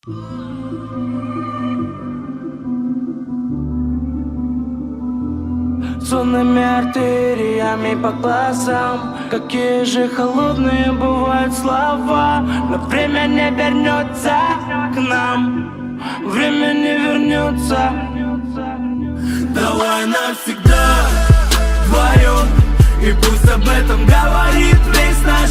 Сонными артериями по глазам. Какие же холодные бывают слова. Но время не вернется к нам. Время не вернется. Давай навсегда вдвоем, и пусть об этом говорит весь народ.